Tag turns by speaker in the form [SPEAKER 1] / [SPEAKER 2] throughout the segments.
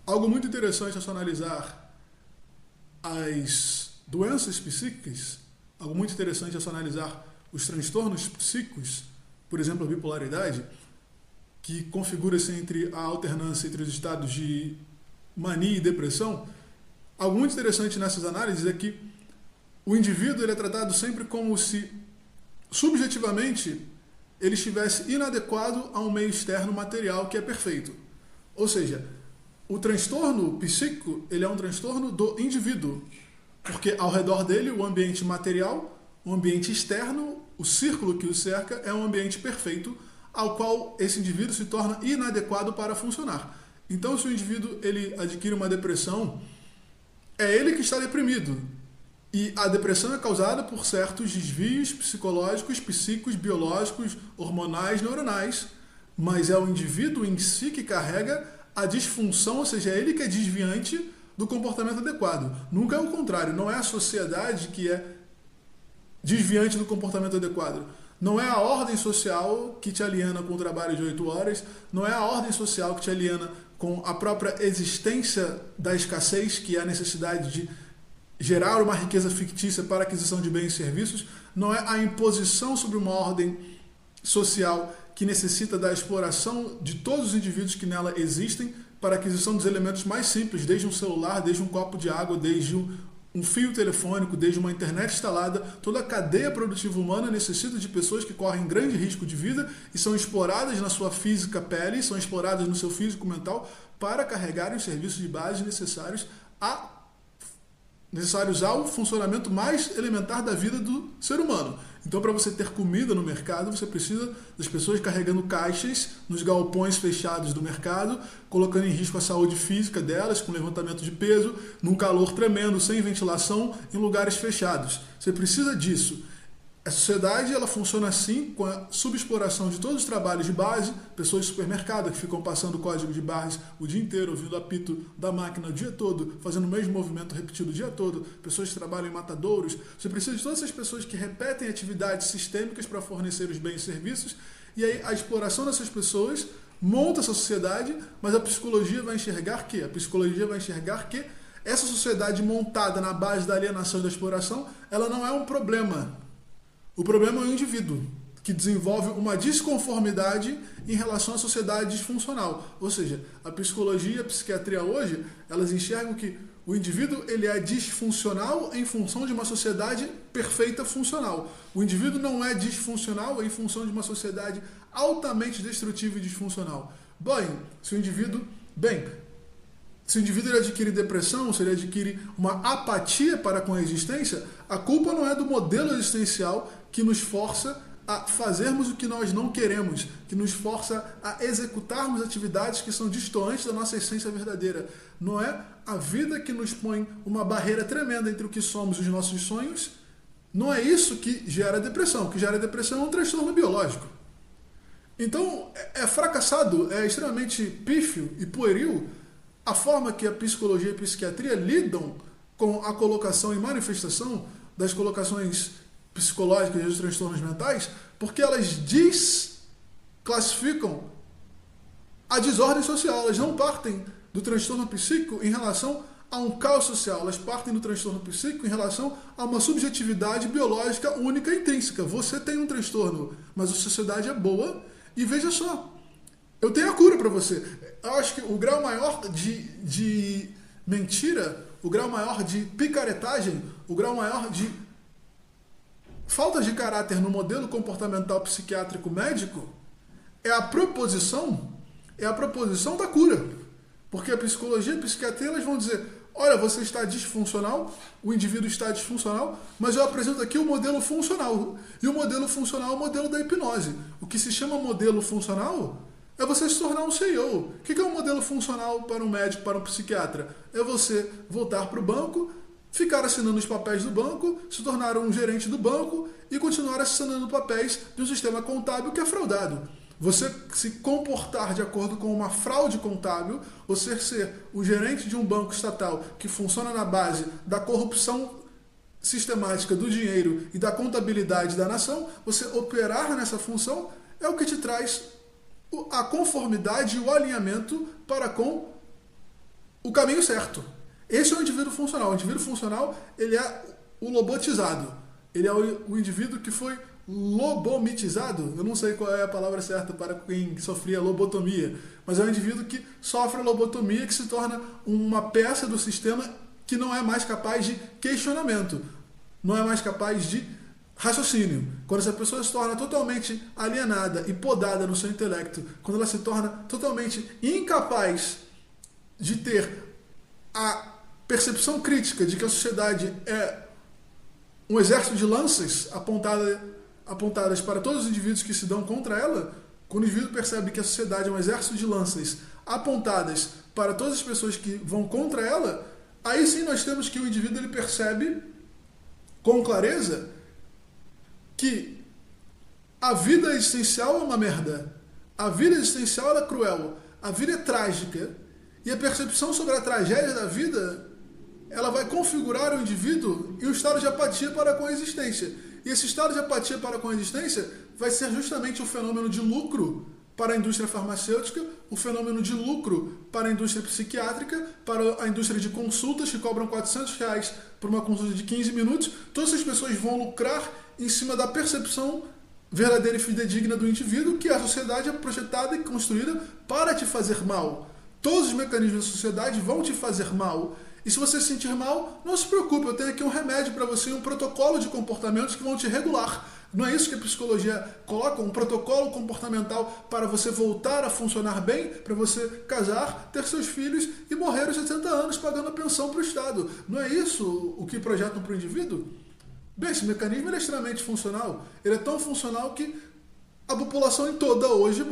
[SPEAKER 1] Algo muito interessante é se analisar as doenças psíquicas, algo muito interessante é se analisar os transtornos psíquicos, por exemplo, a bipolaridade, que configura-se entre a alternância entre os estados de mania e depressão. Algo muito interessante nessas análises é que o indivíduo ele é tratado sempre como se, subjetivamente, ele estivesse inadequado a um meio externo material que é perfeito. Ou seja, o transtorno psíquico ele é um transtorno do indivíduo, porque ao redor dele o ambiente material, o ambiente externo, o círculo que o cerca é um ambiente perfeito ao qual esse indivíduo se torna inadequado para funcionar. Então, se o indivíduo ele adquire uma depressão, é ele que está deprimido. E a depressão é causada por certos desvios psicológicos, psíquicos, biológicos, hormonais, neuronais, mas é o indivíduo em si que carrega a disfunção, ou seja, é ele que é desviante do comportamento adequado. Nunca é o contrário, não é a sociedade que é desviante do comportamento adequado. Não é a ordem social que te aliena com o trabalho de 8 horas, não é a ordem social que te aliena com a própria existência da escassez, que é a necessidade de gerar uma riqueza fictícia para aquisição de bens e serviços, não é a imposição sobre uma ordem social que necessita da exploração de todos os indivíduos que nela existem para a aquisição dos elementos mais simples, desde um celular, desde um copo de água, desde um fio telefônico, desde uma internet instalada. Toda a cadeia produtiva humana necessita de pessoas que correm grande risco de vida e são exploradas na sua física pele, são exploradas no seu físico mental para carregarem os serviços de base necessários ao funcionamento mais elementar da vida do ser humano. Então, para você ter comida no mercado, você precisa das pessoas carregando caixas nos galpões fechados do mercado, colocando em risco a saúde física delas, com levantamento de peso, num calor tremendo, sem ventilação, em lugares fechados. Você precisa disso. A sociedade ela funciona assim, com a subexploração de todos os trabalhos de base, pessoas de supermercado que ficam passando código de barras o dia inteiro, ouvindo o apito da máquina o dia todo, fazendo o mesmo movimento repetido o dia todo, pessoas que trabalham em matadouros. Você precisa de todas essas pessoas que repetem atividades sistêmicas para fornecer os bens e serviços, e aí a exploração dessas pessoas monta essa sociedade, mas a psicologia vai enxergar que? A psicologia vai enxergar que essa sociedade montada na base da alienação e da exploração, ela não é um problema. O problema é o indivíduo, que desenvolve uma desconformidade em relação à sociedade disfuncional. Ou seja, a psicologia e a psiquiatria hoje, elas enxergam que o indivíduo ele é disfuncional em função de uma sociedade perfeita funcional. O indivíduo não é disfuncional em função de uma sociedade altamente destrutiva e disfuncional. Se o indivíduo ele adquire depressão, se ele adquire uma apatia para com a existência, a culpa não é do modelo existencial que nos força a fazermos o que nós não queremos, que nos força a executarmos atividades que são distantes da nossa essência verdadeira. Não é a vida que nos põe uma barreira tremenda entre o que somos e os nossos sonhos. Não é isso que gera depressão. O que gera depressão é um transtorno biológico. Então, é fracassado, é extremamente pífio e pueril a forma que a psicologia e a psiquiatria lidam com a colocação e manifestação das colocações psicológicas e dos transtornos mentais, porque elas desclassificam a desordem social. Elas não partem do transtorno psíquico em relação a um caos social. Elas partem do transtorno psíquico em relação a uma subjetividade biológica única e intrínseca. Você tem um transtorno, mas a sociedade é boa e veja só, eu tenho a cura para você. Eu acho que o grau maior de mentira, o grau maior de picaretagem, o grau maior de falta de caráter no modelo comportamental psiquiátrico médico é a proposição da cura. Porque a psicologia e a psiquiatria elas vão dizer, olha, você está disfuncional, o indivíduo está disfuncional, mas eu apresento aqui o modelo funcional. E o modelo funcional é o modelo da hipnose. O que se chama modelo funcional é você se tornar um CEO. O que é um modelo funcional para um médico, para um psiquiatra? É você voltar para o banco, ficar assinando os papéis do banco, se tornar um gerente do banco e continuar assinando papéis de um sistema contábil que é fraudado. Você se comportar de acordo com uma fraude contábil, você ser o gerente de um banco estatal que funciona na base da corrupção sistemática do dinheiro e da contabilidade da nação, você operar nessa função é o que te traz a conformidade e o alinhamento para com o caminho certo. Esse é o indivíduo funcional. O indivíduo funcional, ele é o lobotizado. Ele é o indivíduo que foi lobomitizado. Eu não sei qual é a palavra certa para quem sofria lobotomia, mas é um indivíduo que sofre a lobotomia, que se torna uma peça do sistema que não é mais capaz de questionamento, não é mais capaz de raciocínio. Quando essa pessoa se torna totalmente alienada e podada no seu intelecto, quando ela se torna totalmente incapaz de ter a percepção crítica de que a sociedade é um exército de lanças apontadas para todos os indivíduos que se dão contra ela, quando o indivíduo percebe que a sociedade é um exército de lanças apontadas para todas as pessoas que vão contra ela, aí sim nós temos que o indivíduo ele percebe com clareza que a vida existencial é uma merda, a vida existencial é cruel, a vida é trágica, e a percepção sobre a tragédia da vida ela vai configurar o indivíduo em um estado de apatia para com a existência. E esse estado de apatia para com a existência vai ser justamente o fenômeno de lucro para a indústria farmacêutica, o fenômeno de lucro para a indústria psiquiátrica, para a indústria de consultas que cobram R$400 por uma consulta de 15 minutos. Todas essas pessoas vão lucrar em cima da percepção verdadeira e fidedigna do indivíduo, que a sociedade é projetada e construída para te fazer mal. Todos os mecanismos da sociedade vão te fazer mal. E se você se sentir mal, não se preocupe, eu tenho aqui um remédio para você, um protocolo de comportamentos que vão te regular. Não é isso que a psicologia coloca? Um protocolo comportamental para você voltar a funcionar bem, para você casar, ter seus filhos e morrer aos 70 anos pagando a pensão para o Estado. Não é isso o que projetam para o indivíduo? Bem, esse mecanismo é extremamente funcional. Ele é tão funcional que a população toda hoje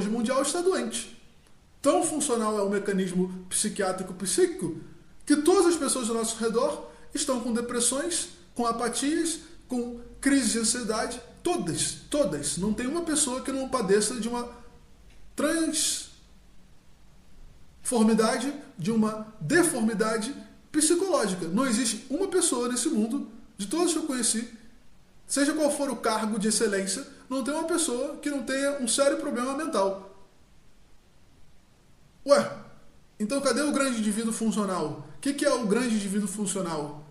[SPEAKER 1] mundial está doente. Tão funcional é o mecanismo psiquiátrico-psíquico que todas as pessoas ao nosso redor estão com depressões, com apatias, com crises de ansiedade. Todas. Não tem uma pessoa que não padeça de uma transformidade, de uma deformidade psicológica. Não existe uma pessoa nesse mundo, de todas que eu conheci, seja qual for o cargo de excelência, não tem uma pessoa que não tenha um sério problema mental. Ué, então cadê o grande indivíduo funcional? O que é o grande indivíduo funcional?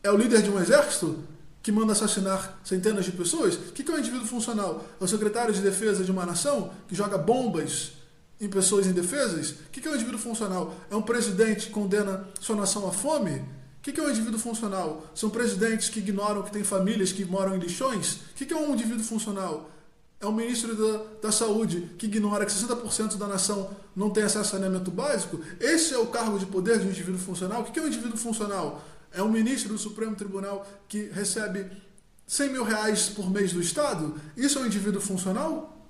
[SPEAKER 1] É o líder de um exército que manda assassinar centenas de pessoas? O que é o indivíduo funcional? É o secretário de defesa de uma nação que joga bombas em pessoas indefesas? O que é o indivíduo funcional? É um presidente que condena sua nação à fome? O que é um indivíduo funcional? São presidentes que ignoram que tem famílias que moram em lixões? O que é um indivíduo funcional? É o ministro da Saúde que ignora que 60% da nação não tem acesso a saneamento básico? Esse é o cargo de poder de um indivíduo funcional? O que é um indivíduo funcional? É um ministro do Supremo Tribunal que recebe R$100 mil por mês do Estado? Isso é um indivíduo funcional?